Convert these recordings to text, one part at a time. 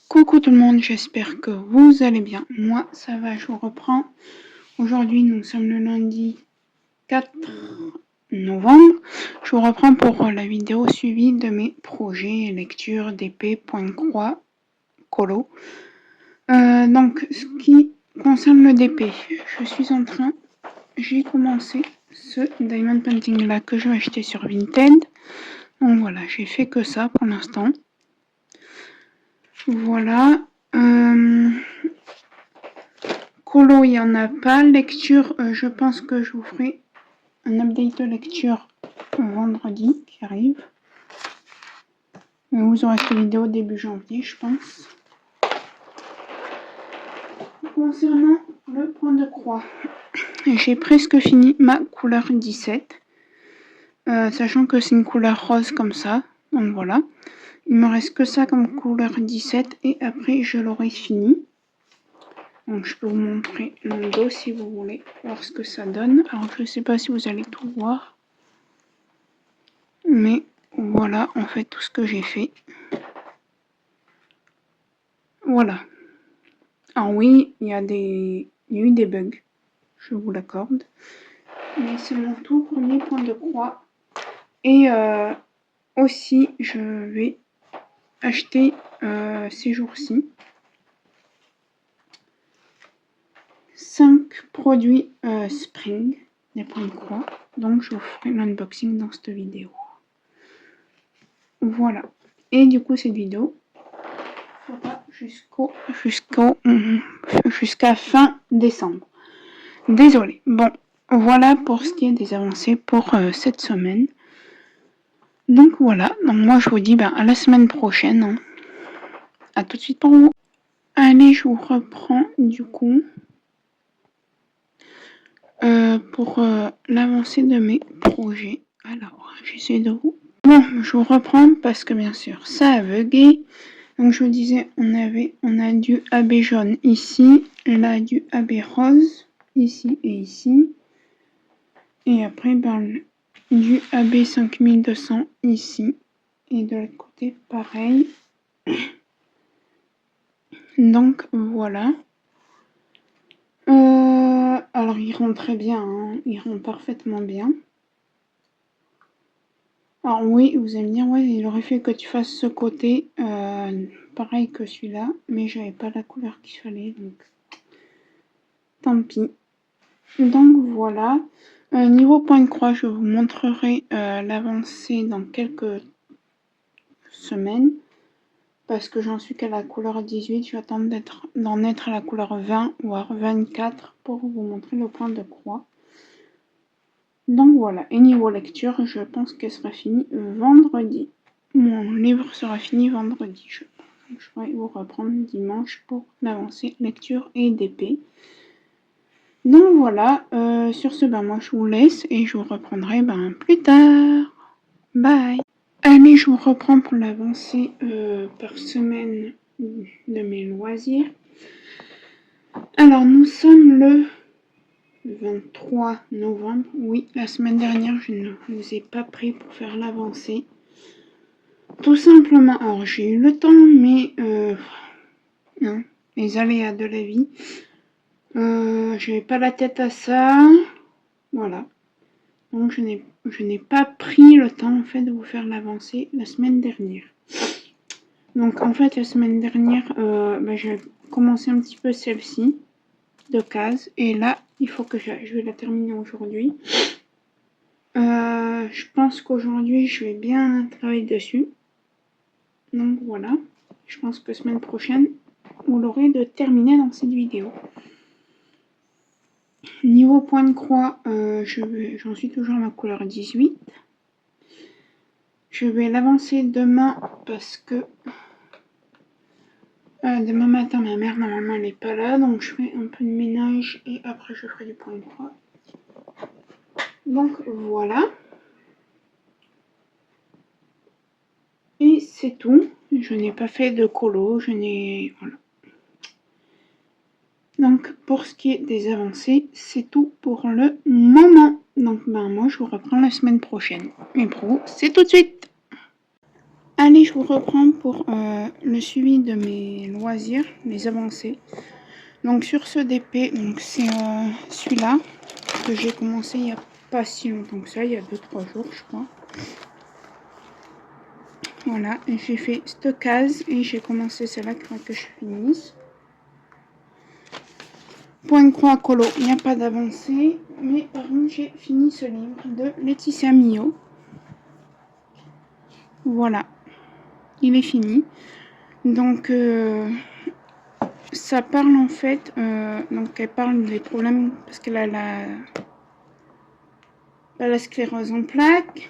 Coucou tout le monde, j'espère que vous allez bien. Moi, ça va, je vous reprends. Aujourd'hui, nous sommes le lundi 4 novembre. Je vous reprends pour la vidéo suivie de mes projets lecture d'épée, point croix, colo. Donc, ce qui concerne le DP, j'ai commencé ce Diamond Painting là que je vais acheter sur Vinted. Donc voilà, j'ai fait que ça pour l'instant. Voilà. Colo, il n'y en a pas. Lecture, je pense que je vous ferai un update de lecture vendredi qui arrive. Vous aurez cette vidéo début janvier, je pense. Concernant le point de croix, j'ai presque fini ma couleur 17. Sachant que c'est une couleur rose comme ça. Donc voilà. Il me reste que ça comme couleur 17 et après je l'aurai fini. Donc je peux vous montrer le dos si vous voulez voir ce que ça donne. Alors je ne sais pas si vous allez tout voir. Mais voilà en fait tout ce que j'ai fait. Voilà. Alors oui, il y a eu des bugs. Je vous l'accorde. Mais c'est mon tout premier point de croix. Et aussi je vais acheter ces jours-ci 5 produits Spring, des points de croix. Donc je vous ferai l'unboxing dans cette vidéo. Voilà. Et du coup cette vidéo fera jusqu'à fin décembre. Désolée. Bon, voilà pour ce qui est des avancées pour cette semaine. Donc voilà. Donc moi je vous dis à la semaine prochaine. Hein. À tout de suite pour vous. Allez, je vous reprends du coup. Pour l'avancée de mes projets. Alors, j'essaie de vous... Bon, je vous reprends parce que bien sûr, ça a bugué. Donc, je vous disais, on a du AB jaune ici, là du AB rose, ici et ici. Et après, du AB 5200 ici. Et de l'autre côté, pareil. Donc, voilà. Alors, ils rendent très bien, hein. Ils rendent parfaitement bien. Alors oui, vous allez me dire, ouais, il aurait fait que tu fasses ce côté, pareil que celui-là, mais j'avais pas la couleur qu'il fallait, donc tant pis. Donc voilà. Niveau point de croix, je vous montrerai l'avancée dans quelques semaines, parce que j'en suis qu'à la couleur 18, je vais attendre d'en être à la couleur 20, voire 24, pour vous montrer le point de croix. Donc voilà, et niveau lecture, je pense qu'elle sera finie vendredi. Mon livre sera fini vendredi, je pense. Donc, je pourrais vous reprendre dimanche pour l'avancée lecture et DP. Donc voilà, sur ce, moi je vous laisse et je vous reprendrai plus tard. Bye. Allez, je vous reprends pour l'avancée par semaine de mes loisirs. Alors, nous sommes le 23 novembre. Oui, la semaine dernière, je ne vous ai pas pris pour faire l'avancée. Tout simplement, alors j'ai eu le temps, mais non, les aléas de la vie. J'avais pas la tête à ça. Voilà. Donc je n'ai pas pris le temps en fait de vous faire l'avancée la semaine dernière. Donc en fait la semaine dernière, j'ai commencé un petit peu celle-ci de case. Et là, il faut que je vais la terminer aujourd'hui. Je pense qu'aujourd'hui, je vais bien travailler dessus. Donc voilà. Je pense que semaine prochaine, vous l'aurez de terminer dans cette vidéo. Niveau point de croix, j'en suis toujours à ma couleur 18. Je vais l'avancer demain parce que demain matin, ma mère, normalement, elle n'est pas là. Donc je fais un peu de ménage et après, je ferai du point de croix. Donc voilà. Et c'est tout. Je n'ai pas fait de colo. Voilà. Donc pour ce qui est des avancées, c'est tout pour le moment. Donc moi je vous reprends la semaine prochaine. Mais pour vous, c'est tout de suite. Allez, je vous reprends pour le suivi de mes loisirs, les avancées. Donc sur ce DP, donc c'est celui-là que j'ai commencé il n'y a pas si longtemps que ça, il y a 2-3 jours je crois. Voilà, j'ai fait cette case et j'ai commencé celle-là que je finisse. Point croix colo, il n'y a pas d'avancée, mais par contre j'ai fini ce livre de Laetitia Millot. Voilà, il est fini. Donc ça parle en fait, donc elle parle des problèmes parce qu'elle a la sclérose en plaques.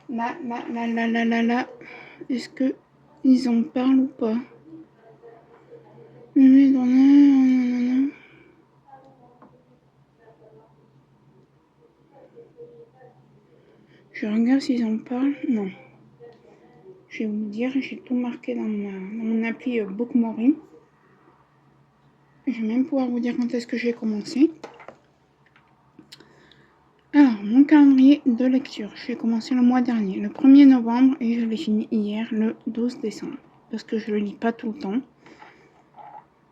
Là, est-ce que ils en parlent ou pas? Je regarde s'ils en parlent. Non. Je vais vous dire, j'ai tout marqué dans mon appli Bookmori. Je vais même pouvoir vous dire quand est-ce que j'ai commencé. Alors, mon calendrier de lecture. J'ai commencé le mois dernier, le 1er novembre, et je l'ai fini hier, le 12 décembre. Parce que je ne le lis pas tout le temps.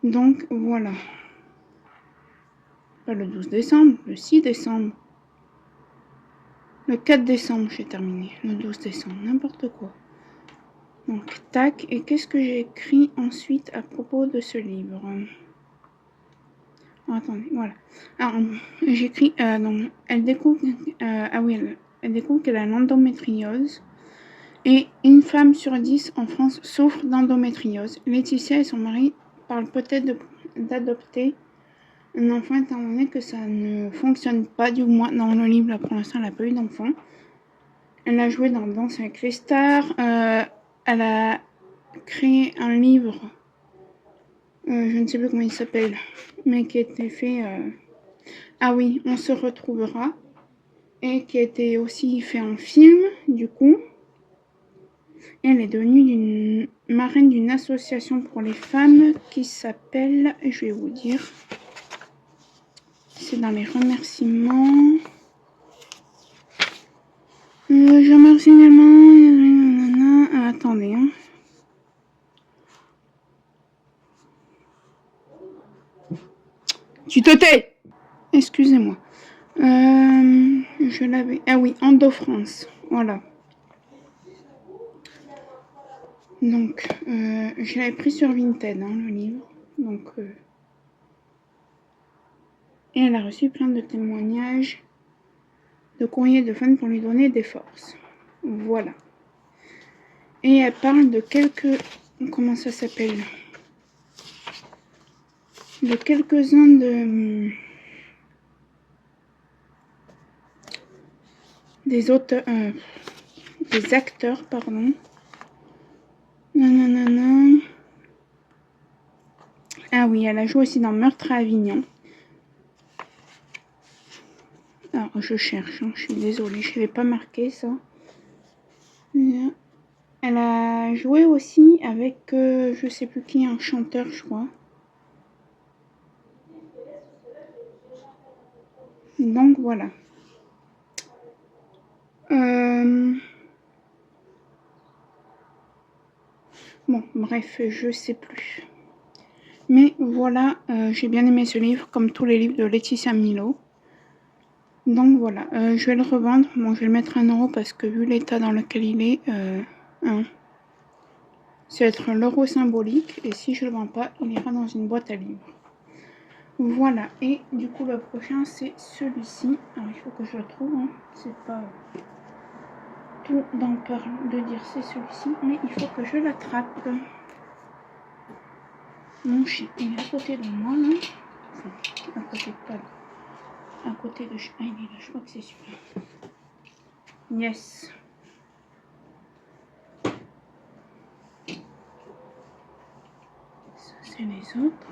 Donc, voilà. Pas le 12 décembre, le 6 décembre. Le 4 décembre, j'ai terminé. Le 12 décembre, n'importe quoi. Donc, tac. Et qu'est-ce que j'ai écrit ensuite à propos de ce livre? Oh, attendez, voilà. Alors, j'écris, donc, elle découvre, elle découvre qu'elle a l'endométriose. Et une femme sur 10 en France souffre d'endométriose. Laetitia et son mari parlent peut-être d'adopter un enfant étant donné que ça ne fonctionne pas, du moins dans le livre. Là, pour l'instant, elle n'a pas eu d'enfant. Elle a joué dans Danse avec les stars. Elle a créé un livre, je ne sais plus comment il s'appelle, mais qui a été fait... Ah oui, On se retrouvera. Et qui a été aussi fait en film, du coup. Et elle est devenue une marraine d'une association pour les femmes qui s'appelle... Je vais vous dire... C'est dans les remerciements... je remercie également... attendez, hein. Tu te tais! Excusez-moi. Je l'avais... Ah oui, Endo France. Voilà. Donc, je l'avais pris sur Vinted, hein, le livre. Donc, et elle a reçu plein de témoignages, de courriers de fans pour lui donner des forces. Voilà. Et elle parle de quelques... Comment ça s'appelle? De quelques-uns de... des auteurs... des acteurs, pardon. Nanana. Ah oui, elle a joué aussi dans Meurtre à Avignon. Alors, je cherche, hein, je suis désolée, je n'avais pas marqué ça. Elle a joué aussi avec, je sais plus qui, un chanteur, je crois. Donc, voilà. Bon, bref, je sais plus. Mais voilà, j'ai bien aimé ce livre, comme tous les livres de Laetitia Millot. Donc voilà, je vais le revendre. Bon, je vais le mettre à 1 € parce que vu l'état dans lequel il est, hein, c'est être l'euro symbolique. Et si je le vends pas, il ira dans une boîte à livres. Voilà, et du coup le prochain c'est celui-ci. Alors il faut que je le trouve, hein. C'est pas tout d'en parler de dire c'est celui-ci, mais il faut que je l'attrape. Mon chien, il est à côté de moi là. Enfin, à côté de pas. À côté de... Ah, il est là, je crois que c'est celui-là. Yes. Ça, c'est les autres.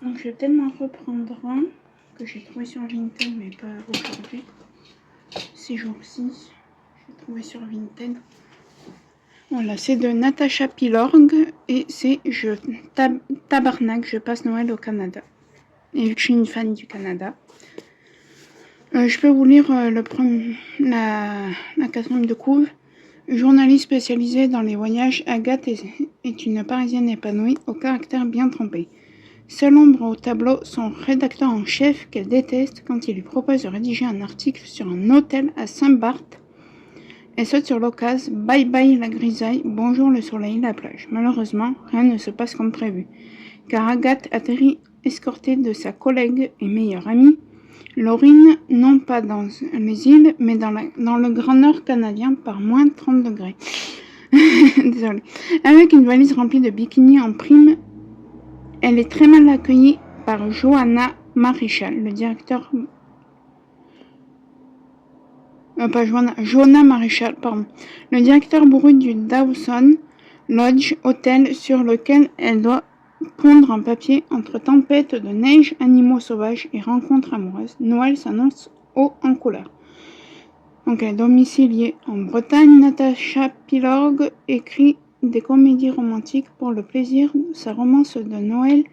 Donc, je vais peut-être m'en reprendre un que j'ai trouvé sur Vinted, mais pas aujourd'hui. Ces jours-ci, j'ai trouvé sur Vinted. Voilà, c'est de Natacha Pilorg et c'est tabarnak, je passe Noël au Canada. Et vu que je suis une fan du Canada. Je peux vous lire la quatrième de couve. Journaliste spécialisée dans les voyages, Agathe est une Parisienne épanouie, au caractère bien trempé. Seule ombre au tableau, son rédacteur en chef qu'elle déteste quand il lui propose de rédiger un article sur un hôtel à Saint-Barth. Elle saute sur l'occasion, bye bye la grisaille, bonjour le soleil, la plage. Malheureusement, rien ne se passe comme prévu, car Agathe atterrit escortée de sa collègue et meilleure amie, Laurine, non pas dans les îles, mais dans le Grand Nord canadien par moins 30 degrés. Désolée. Avec une valise remplie de bikinis en prime, elle est très mal accueillie par Johanna Maréchal, le directeur... Johanna Maréchal, pardon. Le directeur bourru du Dawson Lodge, hôtel sur lequel elle doit pondre un papier entre tempêtes de neige, animaux sauvages et rencontres amoureuses. Noël s'annonce haut en couleur. Donc, elle est domiciliée en Bretagne. Natacha Pilorg écrit des comédies romantiques pour le plaisir. Sa romance de Noël,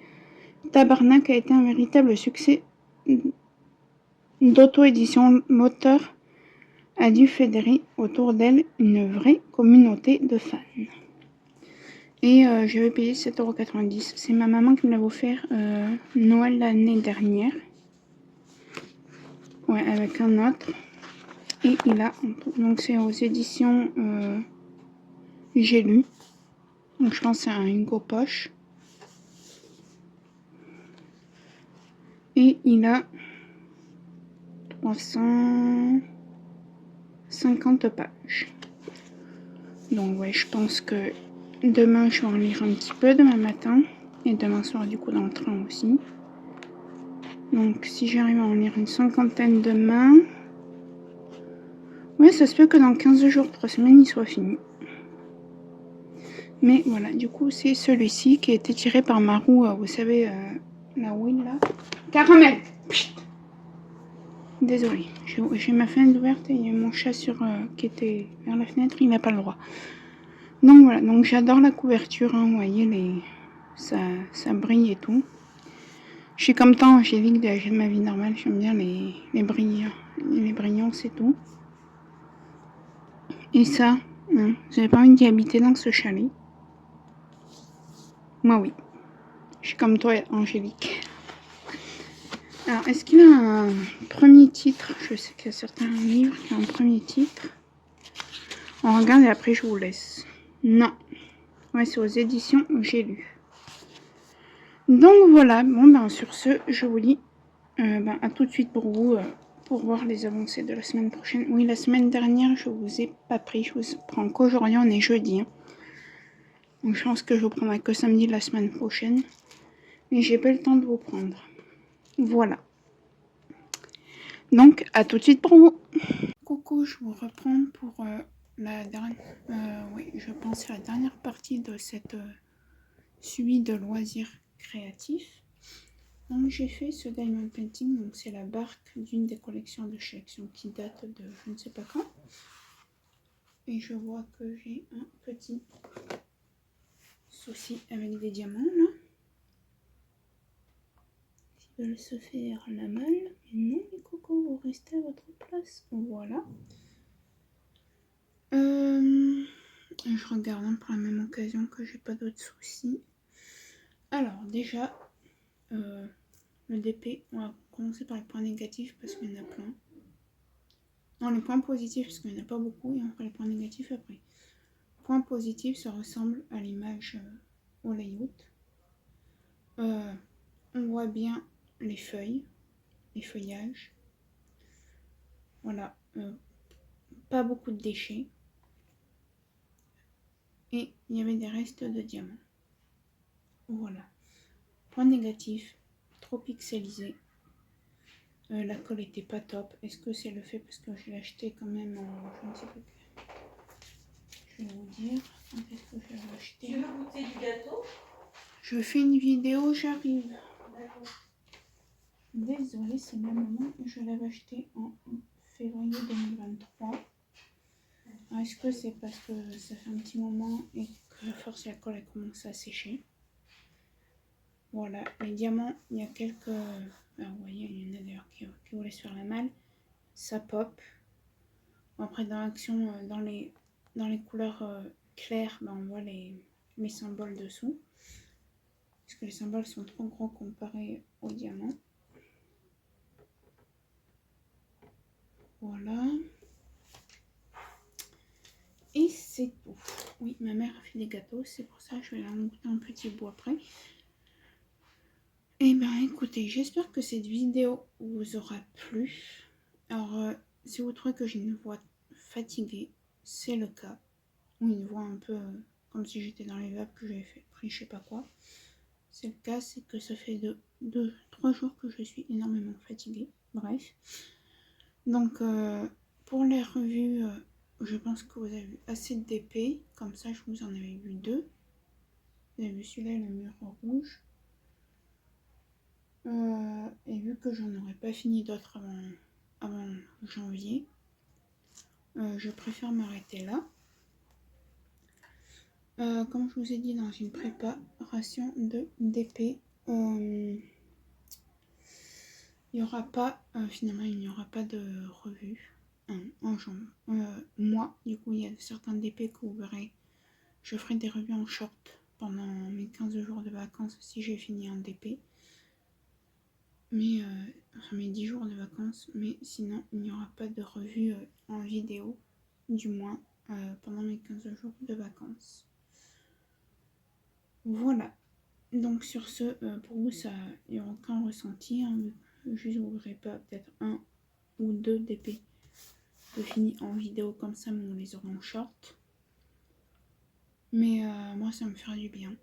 Tabarnak, a été un véritable succès d'auto-édition. L'auteur a dû fédérer autour d'elle une vraie communauté de fans. Et je vais payer 7,90 €. C'est ma maman qui me l'a offert Noël l'année dernière. Ouais, avec un autre. Et il a... Donc c'est aux éditions J'ai lu. Donc je pense que c'est un Hugo Poche. Et il a 350 pages. Donc ouais, je pense que demain je vais en lire un petit peu, demain matin. Et demain soir du coup dans le train aussi. Donc si j'arrive à en lire une cinquantaine demain... Ouais, ça se peut que dans 15 jours, 3 semaines, il soit fini. Mais voilà, du coup, c'est celui-ci qui a été tiré par ma roue, vous savez, la wheel là. Caramel! Désolée, j'ai ma fenêtre ouverte et il y a mon chat qui était vers la fenêtre, il n'a pas le droit. Donc voilà, donc j'adore la couverture, hein, vous voyez, ça brille et tout. Je suis comme tant Angélique de ma vie normale, j'aime bien les brillances et tout. Et ça, hein, j'avais pas envie d'y habiter dans ce chalet. Moi oui, je suis comme toi Angélique. Alors, est-ce qu'il a un premier titre? Je sais qu'il y a certains livres qui ont un premier titre. On regarde et après je vous laisse. Non. Ouais, c'est aux éditions J'ai lu. Donc voilà, bon ben sur ce, je vous dis à tout de suite pour vous, pour voir les avancées de la semaine prochaine. Oui, la semaine dernière, je vous ai pas pris, je vous prends qu'aujourd'hui, on est jeudi. Hein. Donc je pense que je vous prendrai que samedi la semaine prochaine. Mais j'ai pas le temps de vous prendre. Voilà. Donc, à tout de suite pour vous. Coucou, je vous reprends pour la dernière, oui, je pense la dernière partie de cette suite de loisirs créatifs. Donc j'ai fait ce diamond painting, donc c'est la barque d'une des collections de chez Action qui date de je ne sais pas quand. Et je vois que j'ai un petit souci avec des diamants là. Ils veulent se faire la malle. Mais non les cocos, vous restez à votre place. Voilà. Je regarde hein, pour la même occasion que j'ai pas d'autres soucis. Alors déjà, le DP, on va commencer par les points négatifs parce qu'il y en a plein. Non, les points positifs parce qu'il n'y en a pas beaucoup et on fera les points négatifs après. Points positifs, ça ressemble à l'image au layout. On voit bien les feuilles, les feuillages. Voilà, pas beaucoup de déchets. Et il y avait des restes de diamants. Voilà. Point négatif, trop pixelisé. La colle était pas top. Est-ce que c'est le fait parce que je l'ai acheté quand même en... Je ne sais plus. Je vais vous dire quand est-ce que je l'ai acheté. Tu veux goûter du gâteau? Je fais une vidéo, j'arrive. D'accord. Désolée, c'est ma maman. Je l'avais acheté en février 2023. Est-ce que c'est parce que ça fait un petit moment et que à force la colle a commencé à sécher? Voilà, les diamants, il y a quelques... Alors, vous voyez, il y en a d'ailleurs qui voulaient se faire la malle. ça pop. Après dans l'action, dans les couleurs claires, ben, on voit mes symboles dessous. Parce que les symboles sont trop gros comparés au diamant. Voilà. Et c'est tout. Oui, ma mère a fait des gâteaux, c'est pour ça que je vais leur goûter un petit bout après. Et ben écoutez, j'espère que cette vidéo vous aura plu. Alors, si vous trouvez que j'ai une voix fatiguée, c'est le cas. Ou une voix un peu comme si j'étais dans les vapes que j'avais pris je sais pas quoi. C'est le cas, c'est que ça fait 3 jours que je suis énormément fatiguée. Bref. Donc, pour les revues, je pense que vous avez vu assez de DP. Comme ça, je vous en avais vu 2. Vous avez vu celui-là, le mur rouge. Et vu que j'en aurais pas fini d'autres avant janvier, je préfère m'arrêter là. Comme je vous ai dit dans une préparation de DP, il n'y aura pas, finalement, il n'y aura pas de revue en janvier. Moi, du coup, il y a certains DP que vous verrez, je ferai des revues en short pendant mes 15 jours de vacances si j'ai fini un DP. Mais, enfin mes 10 jours de vacances, mais sinon, il n'y aura pas de revue en vidéo, du moins pendant mes 15 jours de vacances. Voilà. Donc sur ce, pour vous, il n'y aura aucun ressenti. Hein, juste vous verrez pas peut-être 1 ou 2 DP de fini en vidéo comme ça, mais on les aura en short. Mais moi, ça me fera du bien.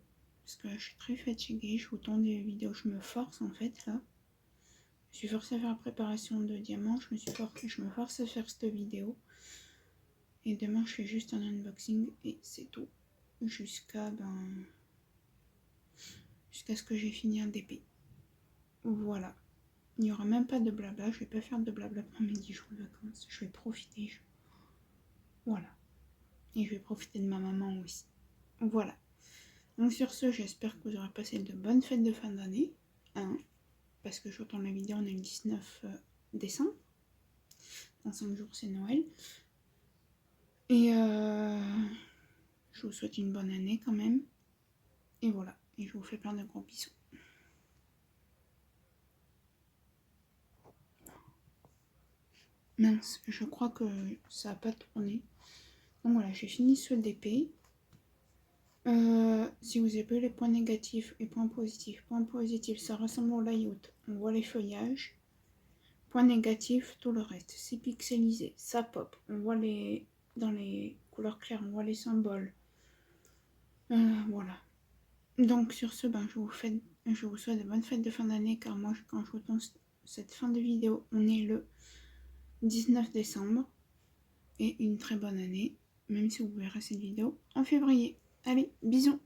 Parce que là, je suis très fatiguée. Je vous tourne des vidéos. Je me force en fait là. Je suis forcée à faire la préparation de diamant. Je me force à faire cette vidéo. Et demain, je fais juste un unboxing et c'est tout. Jusqu'à ce que j'ai fini un DP. Voilà. Il n'y aura même pas de blabla. Je vais pas faire de blabla pour mes 10 jours de vacances. Je vais profiter. Voilà. Et je vais profiter de ma maman aussi. Voilà. Donc sur ce, j'espère que vous aurez passé de bonnes fêtes de fin d'année. Hein, parce que je retourne la vidéo, on est le 19 décembre. Dans 5 jours, c'est Noël. Et je vous souhaite une bonne année quand même. Et voilà. Et je vous fais plein de gros bisous. Mince, je crois que ça n'a pas tourné. Donc voilà, j'ai fini ce DP. Si vous avez vu les points négatifs et points positifs, ça ressemble au layout. On voit les feuillages. Point négatif, tout le reste. C'est pixelisé, ça pop. On voit dans les couleurs claires, on voit les symboles. Voilà. Donc sur ce, je vous souhaite de bonnes fêtes de fin d'année, car moi, quand je vous tourne cette fin de vidéo, on est le 19 décembre. Et une très bonne année, même si vous verrez cette vidéo en février. Allez, bisous!